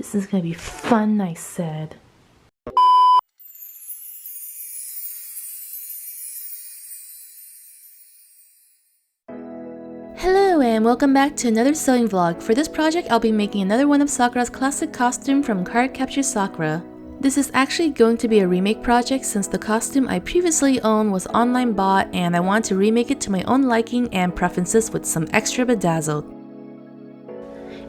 This is gonna be fun, I said. Hello and welcome back to another sewing vlog. For this project, I'll be making another one of Sakura's classic costume from Cardcaptor Sakura. This is actually going to be a remake project since the costume I previously owned was online bought and I want to remake it to my own liking and preferences with some extra bedazzled.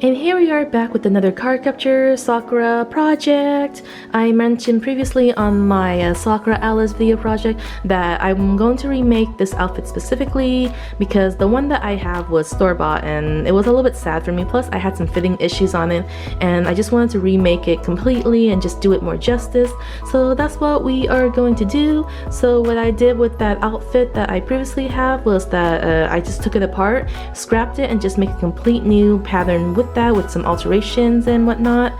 And here we are back with another Cardcaptor Sakura project. I mentioned previously on my Sakura Alice video project that I'm going to remake this outfit specifically because the one that I have was store-bought and it was a little bit sad for me. Plus I had some fitting issues on it and I just wanted to remake it completely and just do it more justice. So that's what we are going to do. So what I did with that outfit that I previously had was that I just took it apart, scrapped it, and just make a complete new pattern with that with some alterations and whatnot.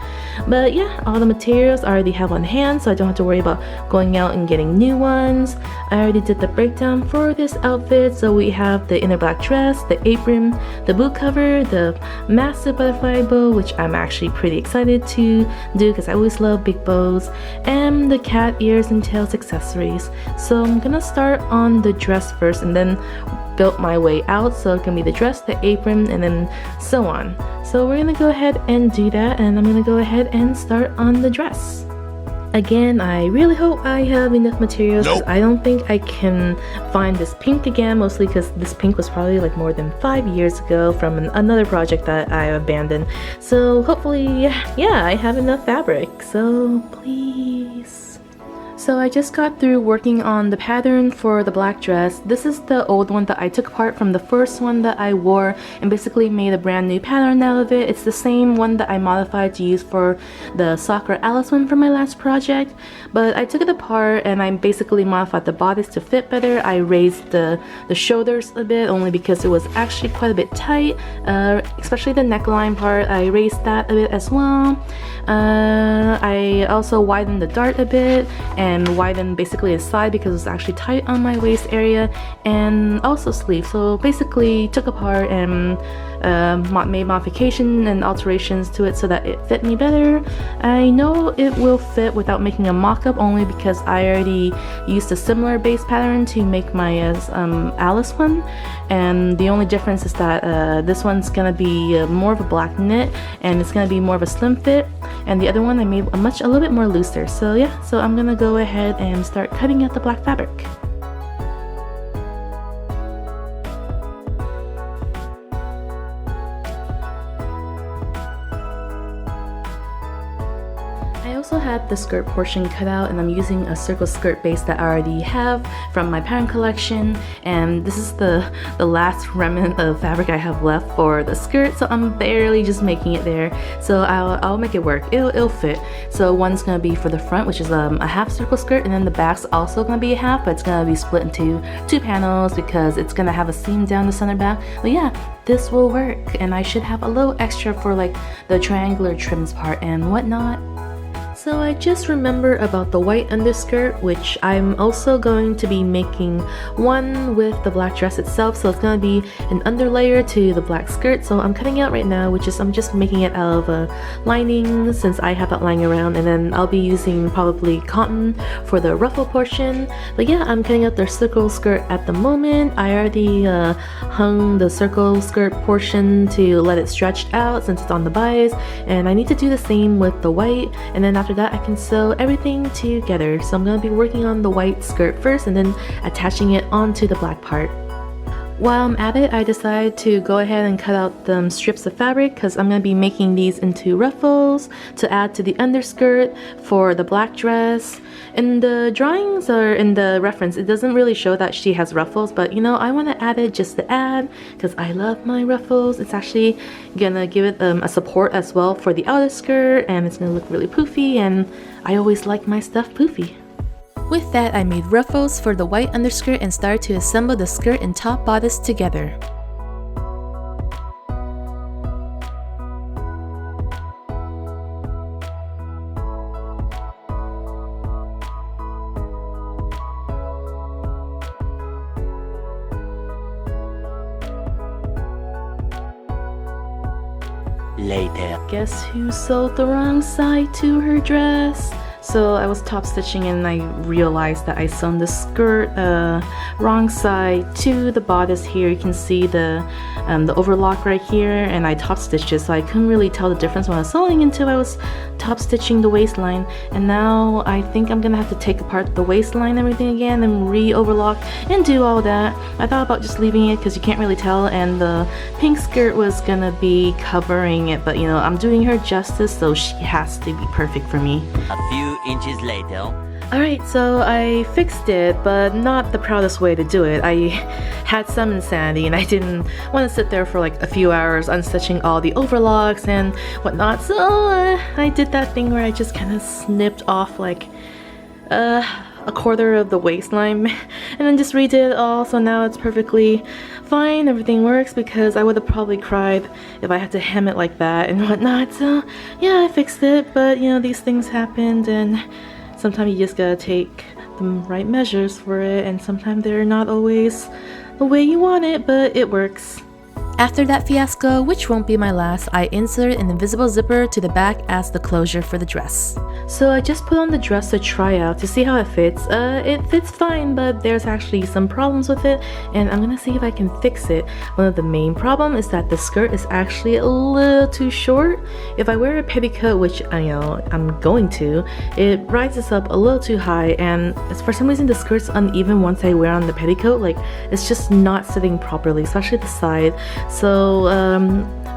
But yeah, all the materials I already have on hand, so I don't have to worry about going out and getting new ones. I already did the breakdown for this outfit, so we have the inner black dress, the apron, the boot cover, the massive butterfly bow, which I'm actually pretty excited to do because I always love big bows, and the cat ears and tails accessories. So I'm gonna start on the dress first and then built my way out, so it can be the dress, the apron, and then so on. So we're gonna go ahead and do that, and I'm gonna go ahead and start on the dress. Again, I really hope I have enough materials because I don't think I can find this pink again, mostly because this pink was probably like more than 5 years ago from another project that I abandoned. So hopefully, yeah, I have enough fabric, so please. So I just got through working on the pattern for the black dress. This is the old one that I took apart from the first one that I wore and basically made a brand new pattern out of it. It's the same one that I modified to use for the Sakura Alice one for my last project. But I took it apart and I basically modified the bodice to fit better. I raised the shoulders a bit only because it was actually quite a bit tight, especially the neckline part. I raised that a bit as well. I also widened the dart a bit and widened basically the side because it was actually tight on my waist area, and also sleeve. So basically took apart and made modification and alterations to it so that it fit me better. I know it will fit without making a mock-up only because I already used a similar base pattern to make my Alice one, and the only difference is that this one's gonna be more of a black knit and it's gonna be more of a slim fit, and the other one I made a little bit more looser. So yeah, so I'm gonna go ahead and start cutting out the black fabric. I also had the skirt portion cut out and I'm using a circle skirt base that I already have from my pattern collection, and this is the last remnant of fabric I have left for the skirt, so I'm barely just making it there. So I'll make it work. It'll fit. So one's gonna be for the front, which is a half circle skirt, and then the back's also gonna be a half, but it's gonna be split into 2 panels because it's gonna have a seam down the center back. But yeah, this will work, and I should have a little extra for like the triangular trims part and whatnot. So I just remember about the white underskirt, which I'm also going to be making one with the black dress itself. So it's going to be an underlayer to the black skirt. So I'm cutting out right now, which is I'm just making it out of a lining since I have that lying around, and then I'll be using probably cotton for the ruffle portion. But yeah, I'm cutting out the circle skirt at the moment. I already hung the circle skirt portion to let it stretch out since it's on the bias, and I need to do the same with the white, and then after that I can sew everything together. So I'm going to be working on the white skirt first and then attaching it onto the black part. While I'm at it, I decided to go ahead and cut out the strips of fabric because I'm going to be making these into ruffles to add to the underskirt for the black dress. In the drawings or in the reference, it doesn't really show that she has ruffles, but you know, I want to add it just to add because I love my ruffles. It's actually gonna give it a support as well for the outer skirt, and it's gonna look really poofy, and I always like my stuff poofy. With that, I made ruffles for the white underskirt and started to assemble the skirt and top bodice together. later. Guess who sewed the wrong side to her dress? So I was top stitching and I realized that I sewn the skirt wrong side to the bodice here. You can see the overlock right here, and I top stitched it, so I couldn't really tell the difference when I was sewing until I was top stitching the waistline. And now I think I'm gonna have to take apart the waistline and everything again and re-overlock and do all that. I thought about just leaving it because you can't really tell, and the pink skirt was gonna be covering it, but you know, I'm doing her justice, so she has to be perfect for me. A few inches later. Alright, so I fixed it, but not the proudest way to do it. I had some insanity and I didn't want to sit there for like a few hours unstitching all the overlocks and whatnot, so I did that thing where I just kind of snipped off like a quarter of the waistline and then just redid it all, so now it's perfectly fine. Everything works, because I would have probably cried if I had to hem it like that and whatnot. So yeah, I fixed it, but you know, these things happened and sometimes you just gotta take the right measures for it, and sometimes they're not always the way you want it, but it works. After that fiasco, which won't be my last, I inserted an invisible zipper to the back as the closure for the dress. So I just put on the dress to try out to see how it fits. It fits fine, but there's actually some problems with it, and I'm gonna see if I can fix it. One of the main problems is that the skirt is actually a little too short. If I wear a petticoat, which I'm going to, it rises up a little too high, and for some reason the skirt's uneven once I wear on the petticoat. Like, it's just not sitting properly, especially the side. So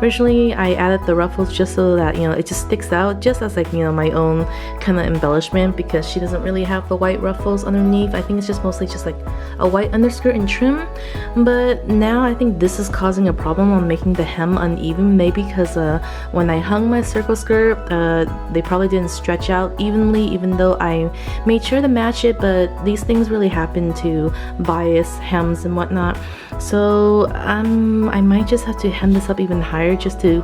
originally I added the ruffles just so that, you know, it just sticks out, just as like, you know, my own kind of embellishment, because she doesn't really have the white ruffles underneath. I think it's just mostly just like a white underskirt and trim. But now I think this is causing a problem on making the hem uneven, maybe because when I hung my circle skirt, they probably didn't stretch out evenly, even though I made sure to match it. But these things really happen to bias hems and whatnot. So I might just have to hem this up even higher just to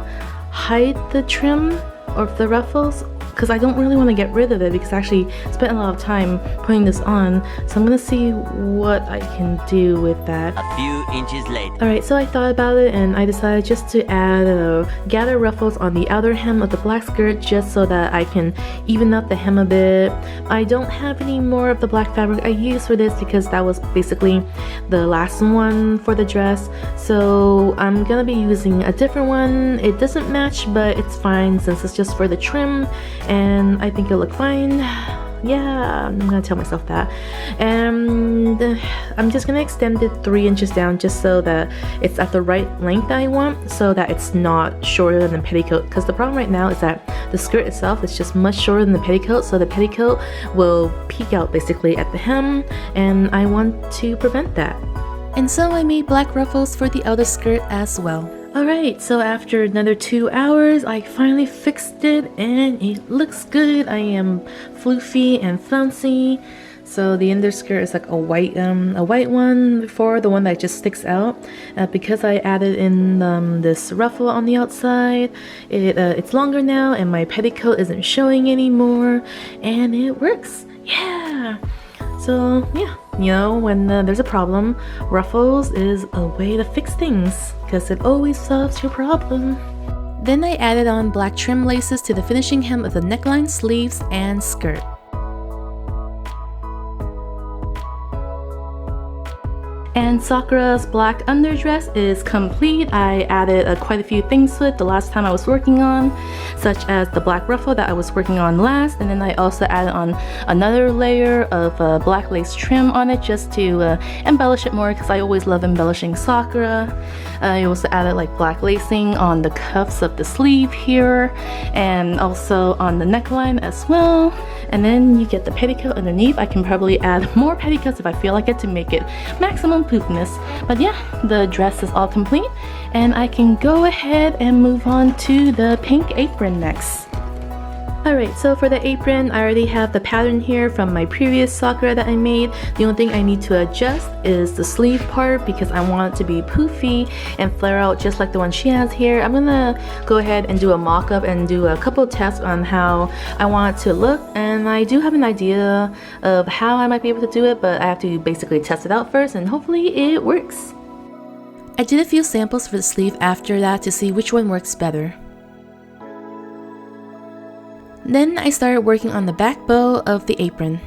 hide the trim or the ruffles, because I don't really want to get rid of it, because I actually spent a lot of time putting this on. So I'm gonna see what I can do with that. A few inches later. Alright, so I thought about it and I decided just to add gather ruffles on the outer hem of the black skirt, just so that I can even up the hem a bit. I don't have any more of the black fabric I used for this, because that was basically the last one for the dress. So I'm gonna be using a different one. It doesn't match, but it's fine since it's just for the trim, and I think it'll look fine. Yeah, I'm gonna tell myself that. And I'm just gonna extend it 3 inches down, just so that it's at the right length that I want, so that it's not shorter than the petticoat. Because the problem right now is that the skirt itself is just much shorter than the petticoat, so the petticoat will peek out basically at the hem, and I want to prevent that. And so I made black ruffles for the outer skirt as well. Alright, so after another 2 hours, I finally fixed it and it looks good. I am floofy and flouncy. So the underskirt is like a white one before, the one that just sticks out. Because I added in this ruffle on the outside, it's longer now, and my petticoat isn't showing anymore, and it works. Yeah. So yeah, you know, when there's a problem, ruffles is a way to fix things, because it always solves your problem. Then I added on black trim laces to the finishing hem of the neckline, sleeves, and skirt. And Sakura's black underdress is complete. I added quite a few things to it the last time I was working on, such as the black ruffle that I was working on last, and then I also added on another layer of black lace trim on it just to embellish it more, because I always love embellishing Sakura. I also added like black lacing on the cuffs of the sleeve here, and also on the neckline as well. And then you get the petticoat underneath. I can probably add more petticoats if I feel like it to make it maximum poofiness. But yeah, the dress is all complete, and I can go ahead and move on to the pink apron next. Alright, so for the apron, I already have the pattern here from my previous Sakura that I made. The only thing I need to adjust is the sleeve part, because I want it to be poofy and flare out just like the one she has here. I'm gonna go ahead and do a mock-up and do a couple tests on how I want it to look, and I do have an idea of how I might be able to do it, but I have to basically test it out first, and hopefully it works. I did a few samples for the sleeve after that to see which one works better. Then I started working on the back bow of the apron.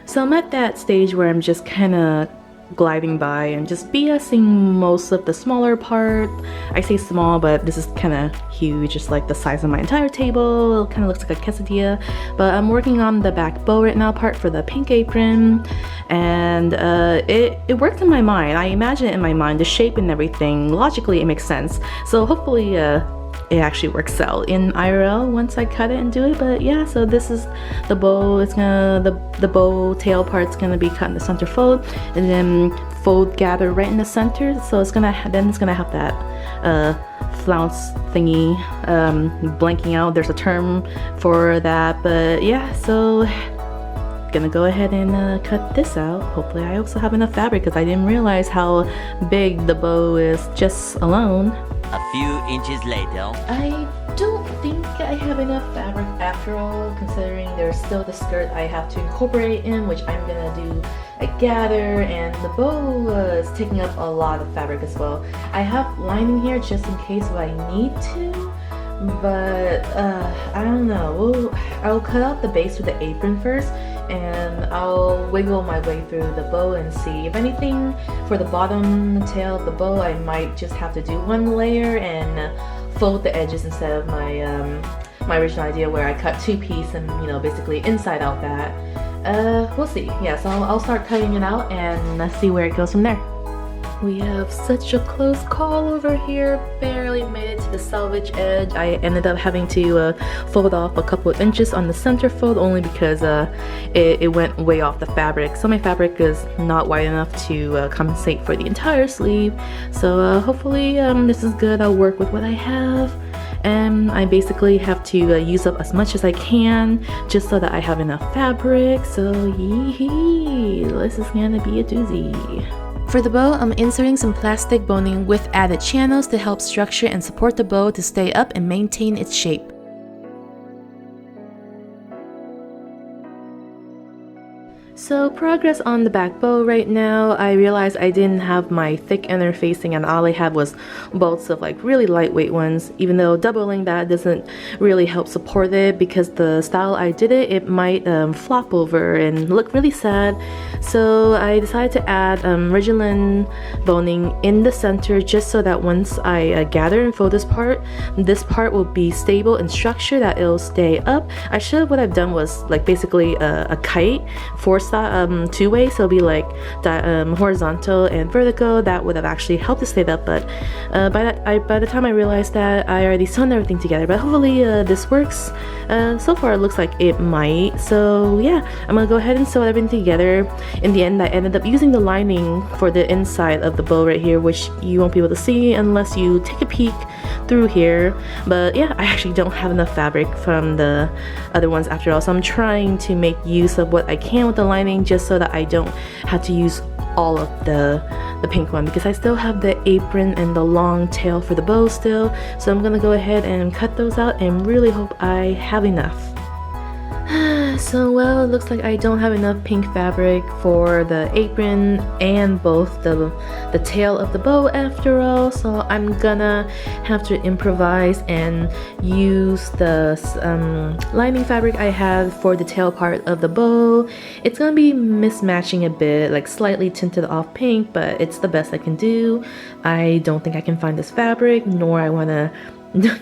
So I'm at that stage where I'm just kind of gliding by and just BSing most of the smaller part. I say small, but this is kind of huge, just like the size of my entire table. It kind of looks like a quesadilla. But I'm working on the back bow right now part for the pink apron, and it worked in my mind. I imagine it in my mind, the shape and everything. Logically, it makes sense. So hopefully it actually works out in IRL once I cut it and do it. But yeah, so this is the bow. It's gonna the bow tail part's gonna be cut in the center fold, and then fold gather right in the center. So it's gonna have that flounce thingy blanking out. There's a term for that, but yeah. So gonna go ahead and cut this out. Hopefully I also have enough fabric, because I didn't realize how big the bow is just alone. A few inches later. I don't think I have enough fabric after all, considering there's still the skirt I have to incorporate in, which I'm gonna do a gather, and the bow is taking up a lot of fabric as well. I have lining here just in case if I need to, but I don't know. I'll cut out the base with the apron first, and I'll wiggle my way through the bow and see. If anything, for the bottom tail of the bow, I might just have to do one layer and fold the edges instead of my original idea where I cut two pieces and, you know, basically inside out that. We'll see. Yeah, so I'll start cutting it out and see where it goes from there. We have such a close call over here. Barely made it to the selvage edge. I ended up having to fold off a couple of inches on the center fold, only because it went way off the fabric. So my fabric is not wide enough to compensate for the entire sleeve. So hopefully this is good. I'll work with what I have. And I basically have to use up as much as I can just so that I have enough fabric. So yee, this is gonna be a doozy. For the bow, I'm inserting some plastic boning with added channels to help structure and support the bow to stay up and maintain its shape. So progress on the back bow right now. I realized I didn't have my thick inner facing, and all I had was bolts of like really lightweight ones, even though doubling that doesn't really help support it, because the style I did it might flop over and look really sad. So I decided to add Ridgeline boning in the center, just so that once I gather and fold this part will be stable in structure, that it'll stay up. What I've done was like basically a kite two-way, so it'll be like horizontal and vertical. That would have actually helped to stay up, but by the time I realized that, I already sewn everything together. But hopefully this works. So far it looks like it might. So yeah, I'm gonna go ahead and sew everything together. In the end, I ended up using the lining for the inside of the bow right here, which you won't be able to see unless you take a peek through here. But yeah, I actually don't have enough fabric from the other ones after all, so I'm trying to make use of what I can with the lining, just so that I don't have to use all of the pink one, because I still have the apron and the long tail for the bow still. So I'm gonna go ahead and cut those out and really hope I have enough. So well, it looks like I don't have enough pink fabric for the apron and both the tail of the bow after all, so I'm gonna have to improvise and use the lining fabric I had for the tail part of the bow. It's gonna be mismatching a bit, like slightly tinted off pink, but it's the best I can do. I don't think I can find this fabric, nor I wanna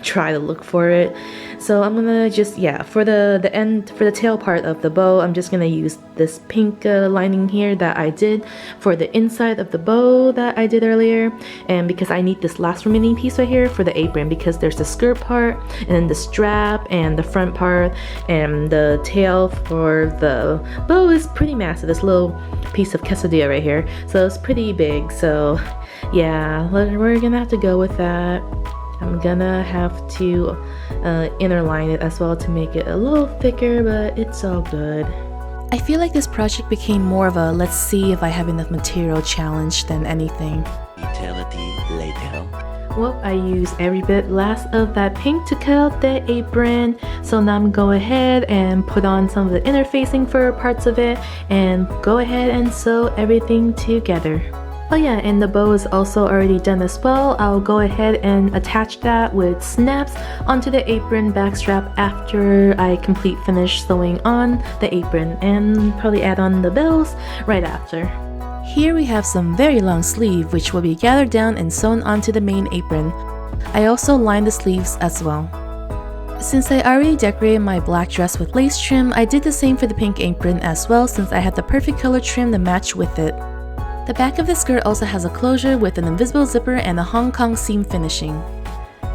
try to look for it. So I'm gonna just, yeah, for the tail part of the bow, I'm just gonna use this pink lining here that I did for the inside of the bow that I did earlier. And because I need this last remaining piece right here for the apron, because there's the skirt part and then the strap and the front part, and the tail for the bow is pretty massive, this little piece of quesadilla right here, so it's pretty big. So yeah, we're gonna have to go with that. I'm gonna have to interline it as well to make it a little thicker, but it's all good. I feel like this project became more of a let's see if I have enough material challenge than anything. Eternity later. Well, I used every bit last of that pink to cut out the apron, so now I'm going to go ahead and put on some of the interfacing for parts of it and go ahead and sew everything together. Oh yeah, and the bow is also already done as well. I'll go ahead and attach that with snaps onto the apron backstrap after I finish sewing on the apron, and probably add on the bells right after. Here we have some very long sleeve which will be gathered down and sewn onto the main apron. I also lined the sleeves as well. Since I already decorated my black dress with lace trim, I did the same for the pink apron as well since I had the perfect color trim to match with it. The back of the skirt also has a closure with an invisible zipper and a Hong Kong seam finishing.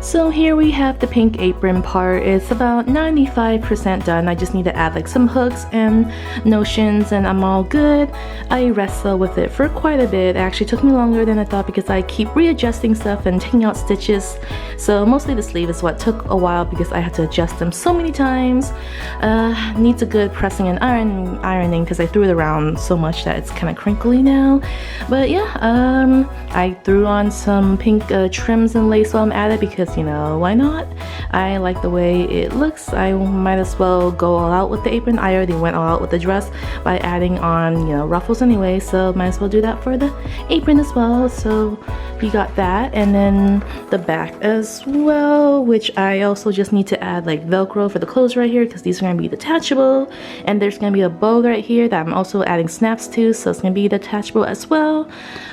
So here we have the pink apron part. It's about 95% done. I just need to add like some hooks and notions and I'm all good. I wrestled with it for quite a bit. It actually took me longer than I thought because I keep readjusting stuff and taking out stitches. So mostly the sleeve is what took a while because I had to adjust them so many times. Needs a good pressing and ironing because I threw it around so much that it's kind of crinkly now. But yeah, I threw on some pink trims and lace while I'm at it because, you know, why not? I like the way it looks. I might as well go all out with the apron. I already went all out with the dress by adding on, you know, ruffles anyway, so might as well do that for the apron as well. So you got that, and then the back as well, which I also just need to add like Velcro for the clothes right here because these are going to be detachable, and there's going to be a bow right here that I'm also adding snaps to, so it's going to be detachable as well.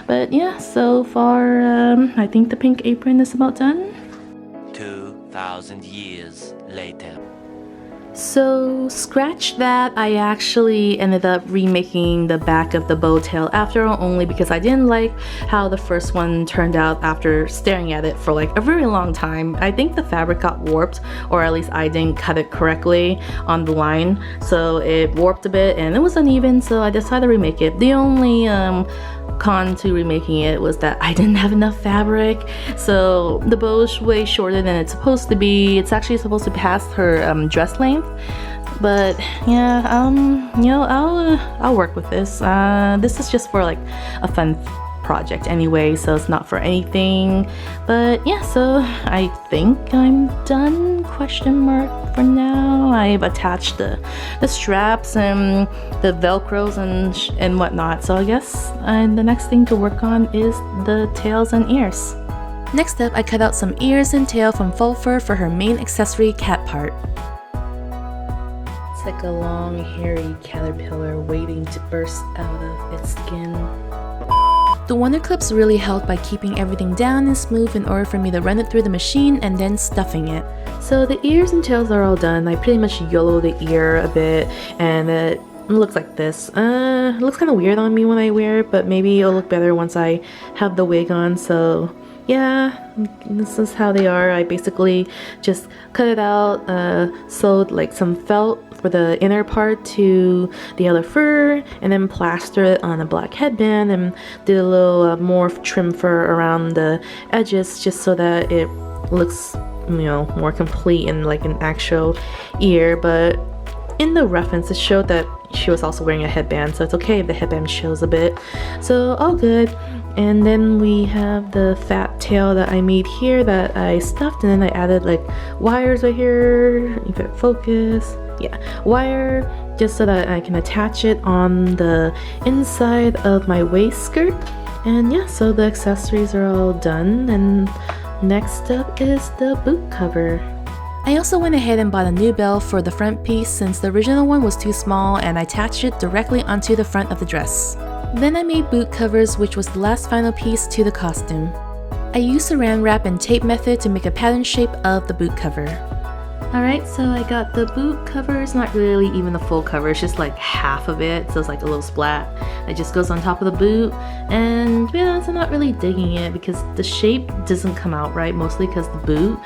But yeah, so far I think the pink apron is about done. 2,000 years later. So scratch that, I actually ended up remaking the back of the bow tail after all, only because I didn't like how the first one turned out after staring at it for like a very long time. I think the fabric got warped, or at least I didn't cut it correctly on the line, so it warped a bit and it was uneven, so I decided to remake it. The only con to remaking it was that I didn't have enough fabric, so the bow is way shorter than it's supposed to be. It's actually supposed to pass her dress length, but yeah, you know, I'll work with this. This is just for like a fun project anyway, so it's not for anything. But yeah, so I think I'm done, question mark, for now. I've attached the straps and the velcros and whatnot, so I guess the next thing to work on is the tails and ears. Next up, I cut out some ears and tail from faux fur for her main accessory cat part. It's like a long hairy caterpillar waiting to burst out of its skin. The wonder clips really helped by keeping everything down and smooth in order for me to run it through the machine and then stuffing it. So the ears and tails are all done. I pretty much YOLO the ear a bit, and it looks like this. It looks kind of weird on me when I wear it, but maybe it'll look better once I have the wig on. So yeah, this is how they are. I basically just cut it out, sewed like some felt for the inner part to the other fur, and then plaster it on a black headband and did a little more trim fur around the edges just so that it looks, you know, more complete and like an actual ear. But in the reference it showed that she was also wearing a headband, so it's okay if the headband shows a bit, so all good. And then we have the fat tail that I made here that I stuffed, and then I added like wires right here, if it focus, yeah, wire, just so that I can attach it on the inside of my waist skirt. And yeah, so the accessories are all done, and next up is the boot cover. I also went ahead and bought a new bell for the front piece since the original one was too small, and I attached it directly onto the front of the dress. Then I made boot covers, which was the last final piece to the costume. I used saran wrap and tape method to make a pattern shape of the boot cover. Alright, so I got the boot cover. It's not really even the full cover, it's just like half of it, so it's like a little splat that just goes on top of the boot. And yeah, I'm not really digging it because the shape doesn't come out right, mostly because the boot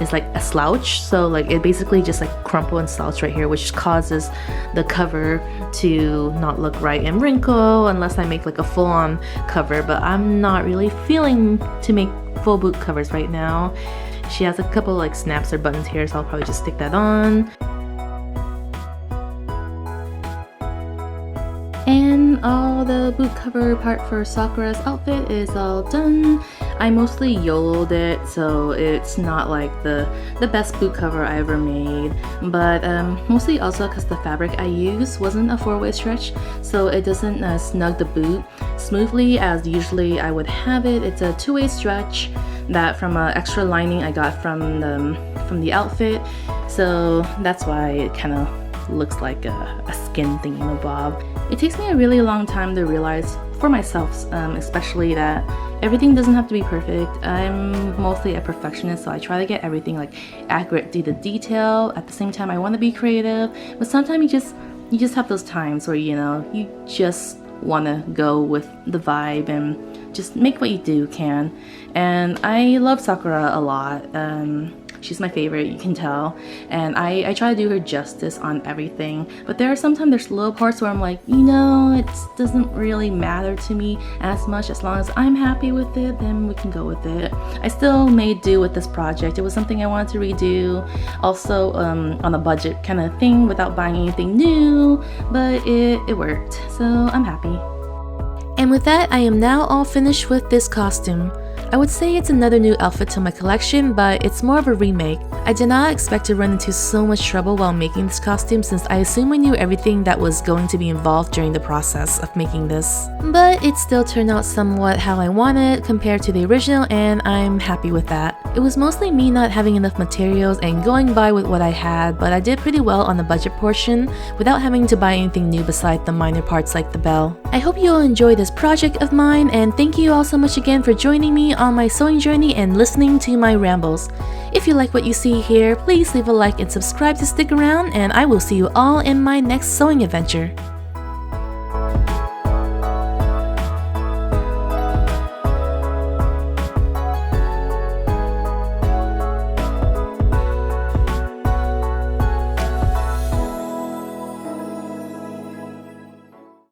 is like a slouch, so like it basically just like crumple and slouch right here, which causes the cover to not look right and wrinkle unless I make like a full-on cover. But I'm not really feeling to make full boot covers right now. She has a couple like snaps or buttons here, so I'll probably just stick that on. And all the boot cover part for Sakura's outfit is all done. I mostly YOLO'd it, so it's not like the best boot cover I ever made, but mostly also because the fabric I used wasn't a 4-way stretch, so it doesn't snug the boot smoothly as usually I would have it. It's a 2-way stretch that from an extra lining I got from the outfit, so that's why it kind of looks like a skin thingamabob. It takes me a really long time to realize for myself, especially that everything doesn't have to be perfect. I'm mostly a perfectionist, so I try to get everything like accurate to the detail. At the same time, I want to be creative, but sometimes you just have those times where you just want to go with the vibe and just make what you can. And I love Sakura a lot. She's my favorite, you can tell, and I try to do her justice on everything, but sometimes there's little parts where I'm like, it doesn't really matter to me as much. As long as I'm happy with it, then we can go with it. I still made do with this project. It was something I wanted to redo, also on a budget kind of thing without buying anything new, but it worked, so I'm happy. And with that, I am now all finished with this costume. I would say it's another new outfit to my collection, but it's more of a remake. I did not expect to run into so much trouble while making this costume, since I assumed I knew everything that was going to be involved during the process of making this. But it still turned out somewhat how I wanted compared to the original, and I'm happy with that. It was mostly me not having enough materials and going by with what I had, but I did pretty well on the budget portion without having to buy anything new beside the minor parts like the bell. I hope you all enjoy this project of mine, and thank you all so much again for joining me on my sewing journey and listening to my rambles. If you like what you see here, please leave a like and subscribe to stick around, and I will see you all in my next sewing adventure.